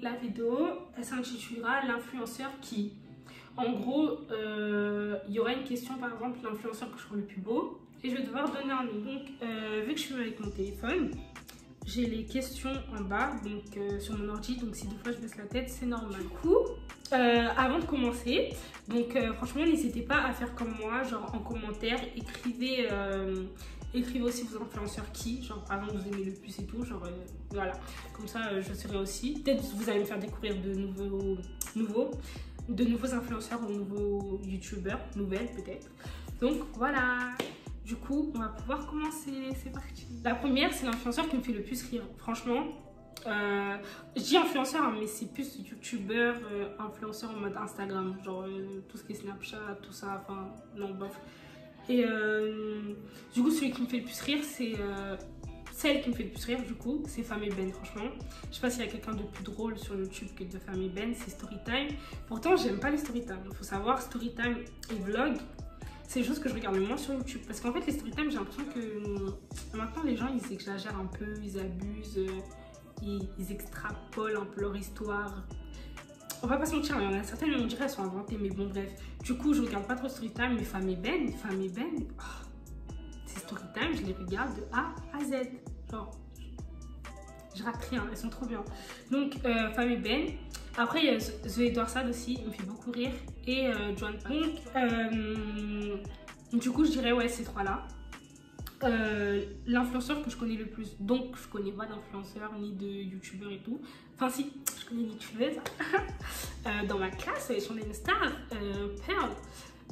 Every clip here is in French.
la vidéo, elle s'intitulera l'influenceur qui. En gros, il y aura une question, par exemple, l'influenceur que je trouve le plus beau. Et je vais devoir donner un nom. Donc, vu que je suis avec mon téléphone, j'ai les questions en bas, donc sur mon ordi. Donc, si des fois je baisse la tête, c'est normal. Du coup, avant de commencer, donc franchement, n'hésitez pas à faire comme moi, genre en commentaire, écrivez aussi vos influenceurs qui, genre par exemple vous aimez le plus et tout, genre voilà. Comme ça, je saurai aussi. Peut-être vous allez me faire découvrir de nouveaux influenceurs ou nouveaux youtubeurs, nouvelles peut-être. Donc voilà. Du coup, on va pouvoir commencer, c'est parti. La première, c'est l'influenceur qui me fait le plus rire. Franchement, je dis influenceur, hein, mais c'est plus youtubeur, influenceur en mode Instagram. Genre tout ce qui est Snapchat, tout ça, enfin, non, bof. Et du coup, celui qui me fait le plus rire, c'est... celle qui me fait le plus rire, du coup, c'est Famille Ben, franchement. Je sais pas s'il y a quelqu'un de plus drôle sur YouTube que de Famille Ben, c'est Storytime. Pourtant, j'aime pas les Storytime. Il faut savoir, Storytime et Vlog, c'est des choses que je regarde le moins sur YouTube. Parce qu'en fait, les Storytime, j'ai l'impression que maintenant, les gens, ils exagèrent un peu, ils abusent, ils extrapolent un peu leur histoire. On va pas se mentir, il y en a certaines, on dirait, elles sont inventées, mais bon, bref. Du coup, je regarde pas trop Storytime, mais Famille Ben, oh, c'est Storytime, je les regarde de A à Z. Genre, je rate rien, elles sont trop bien. Donc, Famille Ben. Après, il y a The Edward Sad aussi, il me fait beaucoup rire. Et Joan Park. Donc, du coup, je dirais, ouais, ces trois-là. L'influenceur que je connais le plus, donc je connais pas d'influenceur ni de youtubeur et tout. Enfin, si, je connais une youtubeuse. Dans ma classe, j'en ai une star, Pearl.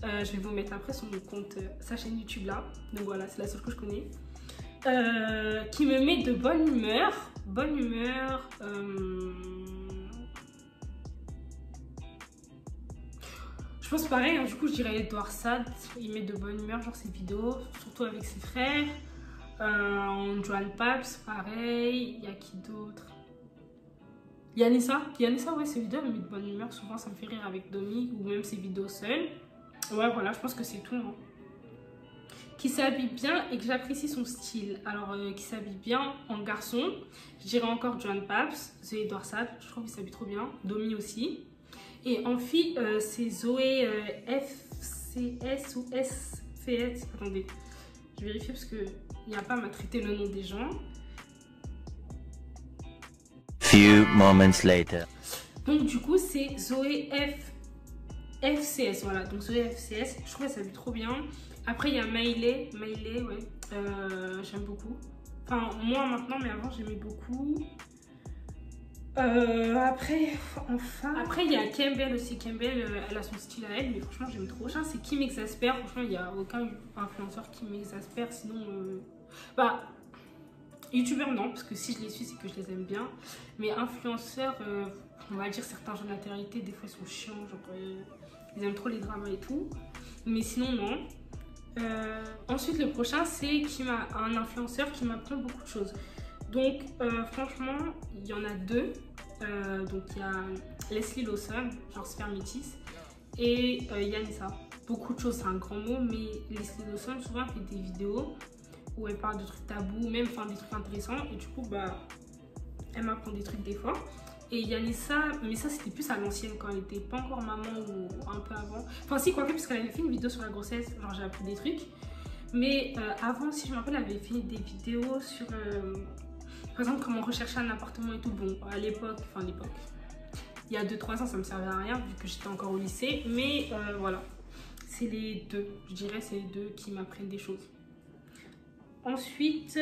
Je vais vous mettre après son compte, sa chaîne YouTube là. Donc voilà, c'est la seule que je connais. Qui me met de bonne humeur. Bonne humeur. Je pense pareil, hein, du coup je dirais Edward Sad, il met de bonne humeur, genre ses vidéos, surtout avec ses frères. Joan Paps, pareil. Il y a qui d'autre? Yanissa, ouais, ses vidéos elle met de bonne humeur, souvent ça me fait rire avec Domi ou même ses vidéos seules. Ouais, voilà, je pense que c'est tout. Hein. Qui s'habille bien et que j'apprécie son style. Alors, qui s'habille bien en garçon, je dirais encore Joan Paps, c'est Edward Sad, je trouve qu'il s'habille trop bien. Domi aussi. Et en fille, c'est Zoé FCS ou SCS. Attendez, je vérifie parce qu'il n'y a pas à traiter le nom des gens. Few moments later. Donc du coup, c'est Zoé FCS. Voilà, donc Zoé FCS, je trouve qu'elle s'habille trop bien. Après, il y a Maïlé, ouais, j'aime beaucoup. Enfin, moi maintenant, mais avant, j'aimais beaucoup. Après, il y a Campbell aussi. Campbell, elle a son style à elle, mais franchement, j'aime trop. C'est qui m'exaspère. Franchement, il n'y a aucun influenceur qui m'exaspère. Sinon, bah, youtubeur, non, parce que si je les suis, c'est que je les aime bien. Mais influenceurs, on va dire certains jeunes d'intériorité, des fois, ils sont chiants. Genre, ils aiment trop les dramas et tout. Mais sinon, non. Ensuite, le prochain, c'est un influenceur qui m'apprend beaucoup de choses. Donc, franchement, il y en a deux. Donc, il y a Leslie Lawson, genre Sphère Métis, et Yanissa. Beaucoup de choses, c'est un grand mot, mais Leslie Lawson, souvent, elle fait des vidéos où elle parle de trucs tabous, même enfin, des trucs intéressants. Et du coup, bah, elle m'apprend des trucs des fois. Et Yanissa, mais ça, c'était plus à l'ancienne, quand elle était pas encore maman ou un peu avant. Enfin, si, quoique, parce qu'elle avait fait une vidéo sur la grossesse, genre j'ai appris des trucs. Mais avant, si je me rappelle, elle avait fait des vidéos sur... par exemple, comment rechercher un appartement et tout. Bon, à l'époque, il y a 2-3 ans, ça me servait à rien vu que j'étais encore au lycée. Mais voilà, c'est les deux. Je dirais c'est les deux qui m'apprennent des choses. Ensuite,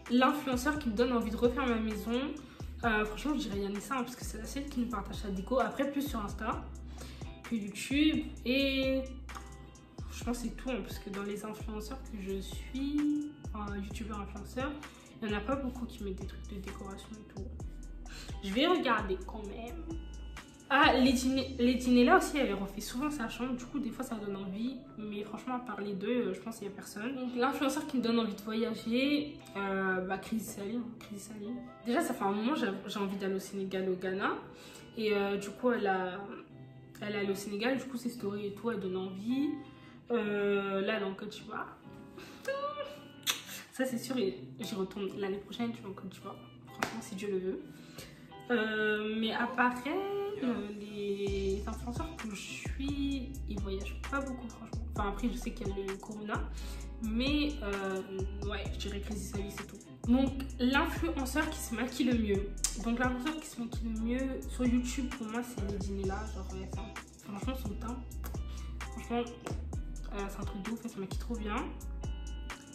l'influenceur qui me donne envie de refaire ma maison. Franchement, je dirais Yanissa, hein, parce que c'est la seule qui nous partage sa déco. Après, plus sur Insta que YouTube. Et je pense que c'est tout, hein, parce que dans les influenceurs que je suis, enfin, youtubeurs influenceurs, il n'y en a pas beaucoup qui mettent des trucs de décoration et tout. Je vais regarder quand même. Ah, les dîners là aussi, elle refait souvent sa chambre. Du coup, des fois, ça donne envie. Mais franchement, à part les deux, je pense qu'il n'y a personne. Donc, l'influenceur qui me donne envie de voyager, bah, Chris Saline. Déjà, ça fait un moment, j'ai envie d'aller au Sénégal, au Ghana. Et du coup, elle est allée au Sénégal. Du coup, ses stories et tout, elle donne envie. Là, elle est en Côte d'Ivoire. Ça, c'est sûr, et j'y retourne l'année prochaine, tu vois, en Côte d'Ivoire. Franchement, si Dieu le veut. Mais apparaît, les influenceurs que je suis, ils voyagent pas beaucoup franchement. Enfin après je sais qu'il y a le corona, mais ouais je dirais Crazy Sally c'est tout. Donc l'influenceur qui se maquille le mieux. Donc l'influenceur qui se maquille le mieux sur YouTube pour moi c'est Lady Nella. Genre franchement son teint, franchement c'est un truc de ouf, elle se maquille trop bien.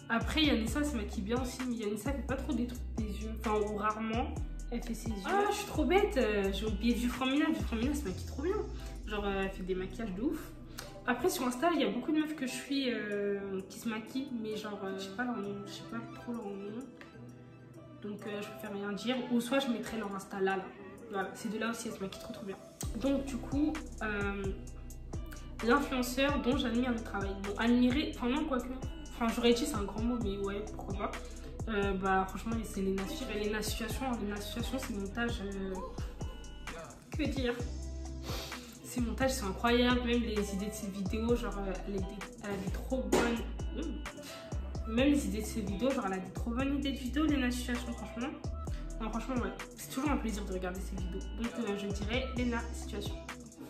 Après Yanissa elle se maquille bien aussi, mais Yanissa elle fait pas trop des trucs des yeux, enfin ou rarement. Elle fait ses yeux. Ah, je suis trop bête. J'ai oublié Vufromina. Vufromina, elle se maquille trop bien. Genre, elle fait des maquillages de ouf. Après, sur Insta, il y a beaucoup de meufs que je suis qui se maquillent, mais genre, je sais pas leur nom. Je sais pas trop leur nom. Donc, je préfère rien dire. Ou soit, je mettrai leur Insta là. Voilà, ces deux-là aussi, elles se maquillent trop bien. Donc, du coup, l'influenceur dont j'admire le travail. Bon, admirer, enfin, non, quoique. Enfin, j'aurais dit, c'est un grand mot, mais ouais, pourquoi pas. Bah franchement c'est Lena Situation c'est montage que dire, ses montages sont incroyables, même les idées de ses vidéos genre elle a des trop bonnes même les idées de ses vidéos genre elle a des trop bonnes idées de vidéos. Lena Situation franchement non, franchement ouais c'est toujours un plaisir de regarder ses vidéos, donc je dirais Lena Situation.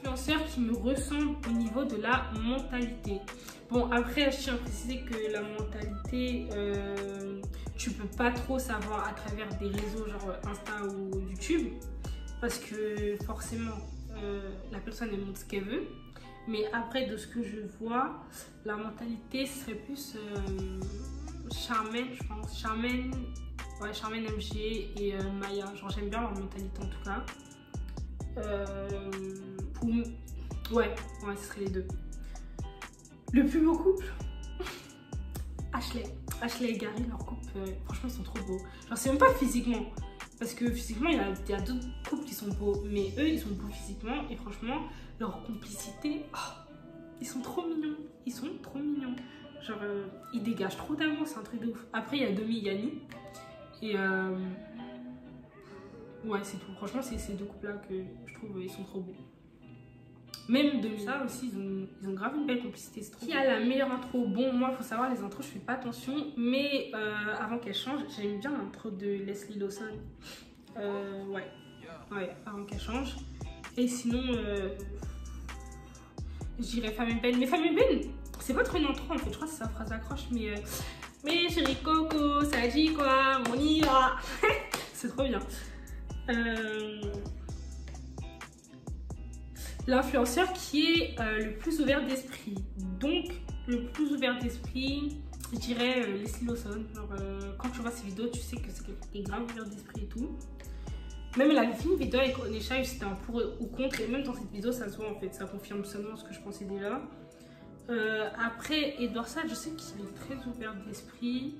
Influenceur qui me ressemble au niveau de la mentalité. Bon après je tiens à préciser que la mentalité tu peux pas trop savoir à travers des réseaux genre Insta ou YouTube parce que forcément la personne elle montre ce qu'elle veut, mais après de ce que je vois la mentalité ce serait plus Charmaine je pense, Charmaine MG et Maya, genre j'aime bien leur mentalité en tout cas. Ouais ce serait les deux. Le plus beau couple, Ashley et Gary, leur couple, franchement ils sont trop beaux. Genre c'est même pas physiquement, parce que physiquement il y a d'autres couples qui sont beaux, mais eux ils sont beaux physiquement et franchement leur complicité, ils sont trop mignons, Genre ils dégagent trop d'amour, c'est un truc de ouf. Après il y a Domi et Yanni et ouais c'est tout. Franchement c'est ces deux couples là que je trouve ils sont trop beaux. Même de ça aussi, ils ont grave une belle complicité. Qui a la meilleure intro? Bon, moi, il faut savoir, les intros, je fais pas attention. Mais avant qu'elle change, j'aime bien l'intro de Leslie Lawson. Ouais, avant qu'elle change. Et sinon, je dirais Femme Ben. Mais Femme Ben, c'est pas trop une intro en fait. Je crois que c'est sa phrase accroche. Mais chérie Coco, ça dit quoi? On y va. C'est trop bien. L'influenceur qui est le plus ouvert d'esprit. Donc, le plus ouvert d'esprit, je dirais Leslie Lawson. Genre, quand tu vois ses vidéos, tu sais que c'est quelqu'un qui est grave ouvert d'esprit et tout. Même elle avait fait une vidéo avec Onesha, c'était un pour ou contre. Et même dans cette vidéo, ça se voit en fait. Ça confirme seulement ce que je pensais déjà. Après, Edouard Sade, je sais qu'il est très ouvert d'esprit.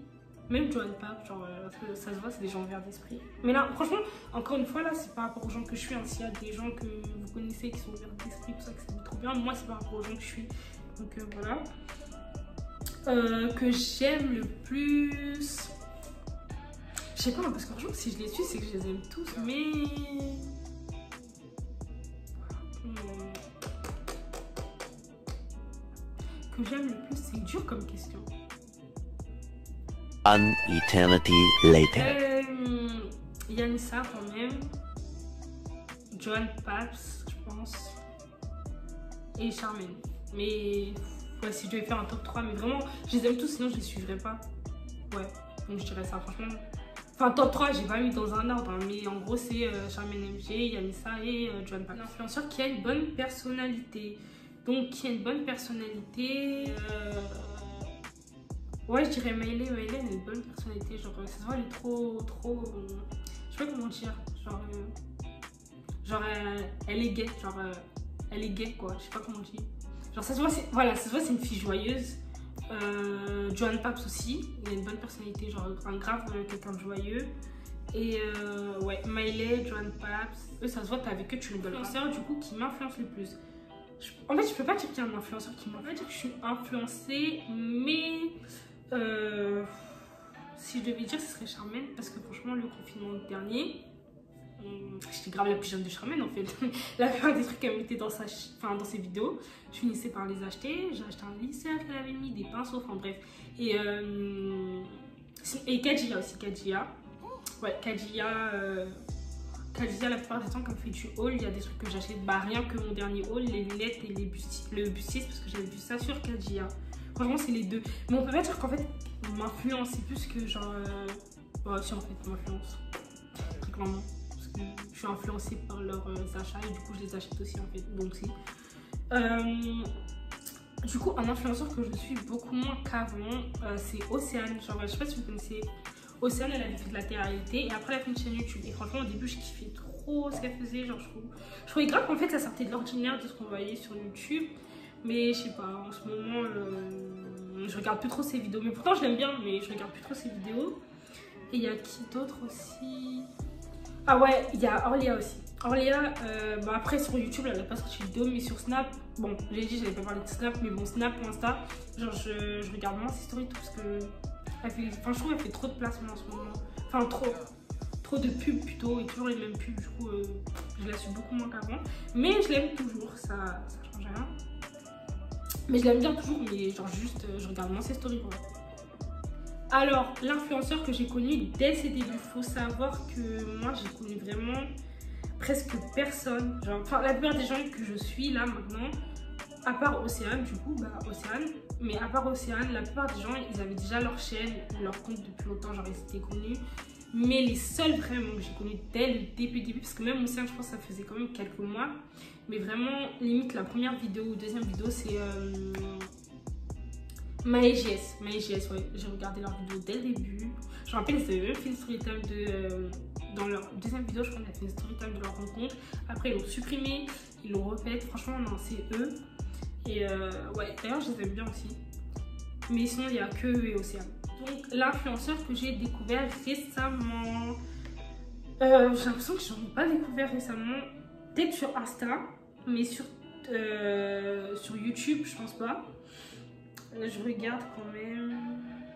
Même Joan Pap, genre ça se voit, c'est des gens ouverts d'esprit. Mais là, franchement, encore une fois, là, c'est par rapport aux gens que je suis. Hein, s'il y a des gens que vous connaissez qui sont ouverts d'esprit, tout ça, que c'est trop bien. Moi, c'est par rapport aux gens que je suis. Donc voilà. Que j'aime le plus. Je sais pas, parce que franchement, si je les suis, c'est que je les aime tous. Mais. Que j'aime le plus, c'est dur comme question. An eternity later. Yanissa quand même, Joan Paps je pense, et Charmaine. Mais ouais, si je devais faire un top 3, mais vraiment je les aime tous sinon je les suivrais pas. Ouais, donc je dirais ça franchement. Enfin top 3 j'ai pas mis dans un ordre hein, mais en gros c'est Charmaine MG, Yanissa et Joan Paps. L'influenceur qui a une bonne personnalité. Donc qui a une bonne personnalité. Ouais, je dirais Maïlé, elle a une bonne personnalité, genre ça se voit, elle est trop, je sais pas comment dire, genre elle est gay, genre elle est gay quoi, je sais pas comment dire. Genre ça se voit, voilà, ça se voit, c'est une fille joyeuse. Joan Paps aussi, il a une bonne personnalité, genre un grave quelqu'un de joyeux. Et ouais, Maïlé, Joan Paps, eux ça se voit, t'es avec eux, tu rigoles. L'influenceur du coup qui m'influence le plus. En fait, je peux pas dire qu'il y a un influenceur qui m'influence, dire que je suis influencée, mais si je devais dire, ce serait Charmaine, parce que franchement, le confinement dernier, j'étais grave la plus jeune de Charmaine en fait. La plupart des trucs qu'elle mettait dans dans ses vidéos, je finissais par les acheter. J'ai acheté un lisseur qu'elle avait mis, des pinceaux, enfin bref. Et Kadjia aussi, Kadjia. Ouais, Kadjia. Kadija, la plupart du temps, quand elle fait du haul, il y a des trucs que j'achète. Bah, rien que mon dernier haul, les lunettes et le bustier, parce que j'avais vu ça sur Kadija. Franchement, c'est les deux. Mais on peut pas dire qu'en fait, m'influence, c'est plus que genre. Ouais, si, en fait, m'influence. Très clairement. Parce que je suis influencée par leurs achats et du coup, je les achète aussi, en fait. Donc, si. Du coup, un influenceur que je suis beaucoup moins qu'avant, c'est Océane. Genre, je sais pas si vous connaissez. Océane, elle avait fait de la télé-réalité et après elle a fait une chaîne YouTube. Et franchement, au début, je kiffais trop ce qu'elle faisait. Genre, je trouvais grave qu'en fait, ça sortait de l'ordinaire de ce qu'on voyait sur YouTube. Mais je sais pas, en ce moment, je regarde plus trop ses vidéos. Mais pourtant, je l'aime bien, mais je regarde plus trop ses vidéos. Et il y a qui d'autre aussi? Ah ouais, il y a Orléa aussi. Orléa, bah après sur YouTube, elle n'a pas sorti de vidéo, mais sur Snap, bon, j'ai dit, j'avais pas parlé de Snap, mais bon, Snap ou Insta, genre je regarde vraiment ses stories, tout parce que elle fait, enfin, je trouve qu'elle fait trop de placements en ce moment. Enfin, trop de pubs plutôt, et toujours les mêmes pubs, du coup, je la suis beaucoup moins qu'avant. Mais je l'aime toujours, ça change rien. Mais je l'aime bien toujours, mais genre juste, je regarde moins ses stories, voilà. Alors, l'influenceur que j'ai connu dès ses débuts, faut savoir que moi, j'ai connu vraiment presque personne. Genre, enfin, la plupart des gens que je suis là maintenant, à part Océane, du coup, bah Océane, mais à part Océane, la plupart des gens, ils avaient déjà leur chaîne, leur compte depuis longtemps, genre ils étaient connus. Mais les seuls vraiment que j'ai connus dès le début, parce que même Océane, je pense que ça faisait quand même quelques mois, mais vraiment, limite, la première vidéo ou deuxième vidéo, c'est MaëJS, ouais, j'ai regardé leur vidéo dès le début. Je me rappelle, ils avaient même fait une story time dans leur deuxième vidéo, je crois qu'on a fait une story time de leur rencontre. Après, ils l'ont supprimé, ils l'ont refait. Franchement, non, c'est eux. Et ouais, d'ailleurs, je les aime bien aussi. Mais sinon, il n'y a que eux et Océane. Donc, l'influenceur que j'ai découvert récemment, j'ai l'impression que je n'en ai pas découvert récemment. Peut-être sur Insta, mais sur YouTube, je pense pas. Je regarde quand même.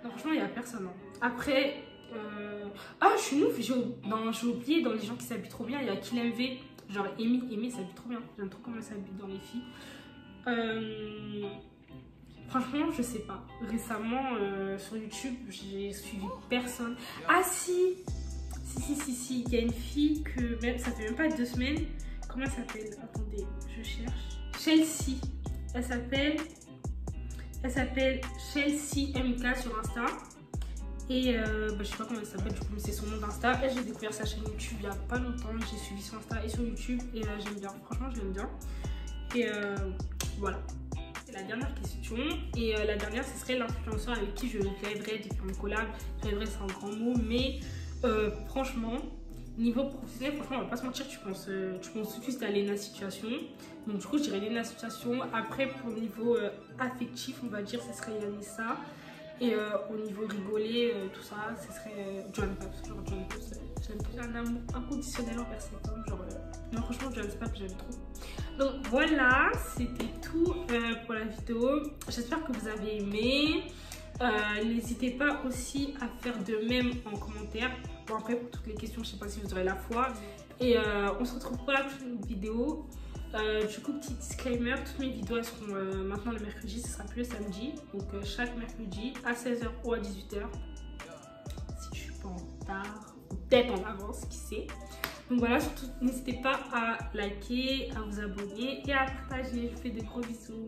Non, franchement, il n'y a personne. Hein. Après, ah, je suis ouf. J'ai oublié dans les gens qui s'habillent trop bien. Il y a KillMV. Genre, Amy s'habille trop bien. J'aime trop comment elle s'habille dans les filles. Franchement, je sais pas. Récemment, sur YouTube, j'ai suivi personne. Ah, si. Il y a une fille que même, ça fait même pas 2 semaines. Comment elle s'appelle? Attendez, je cherche. Chelsea. Elle s'appelle Chelsea MK sur Insta. Et bah, je sais pas comment elle s'appelle, du coup, c'est son nom d'Insta. Et j'ai découvert sa chaîne YouTube il y a pas longtemps. J'ai suivi son Insta et sur YouTube. Et j'aime bien, franchement, je l'aime bien. Et voilà. C'est la dernière question. Et la dernière, ce serait l'influenceur avec qui je rêverais de faire une collab. Rêverais, c'est un grand mot. Mais franchement, niveau professionnel, franchement, on va pas se mentir, tu penses tout de suite à Lena Situation. Donc du coup, je dirais Lena Situation. Après, pour le niveau affectif, on va dire, ce serait Yanissa. Et au niveau rigolé, tout ça, ce serait Joan Paps. Genre Joan Paps, j'ai un amour inconditionnel envers cette homme. Genre, non, franchement, Joan Paps, j'aime trop. Donc voilà, c'était tout pour la vidéo. J'espère que vous avez aimé. N'hésitez pas aussi à faire de même en commentaire. Bon, après, pour toutes les questions, je sais pas si vous aurez la foi. Et on se retrouve pour la prochaine vidéo. Du coup, petit disclaimer, toutes mes vidéos elles seront maintenant le mercredi, ce sera plus le samedi. Donc chaque mercredi à 16h ou à 18h. Si je suis pas en retard, ou peut-être en avance, qui sait. Donc voilà, surtout n'hésitez pas à liker, à vous abonner et à partager. Je vous fais des gros bisous.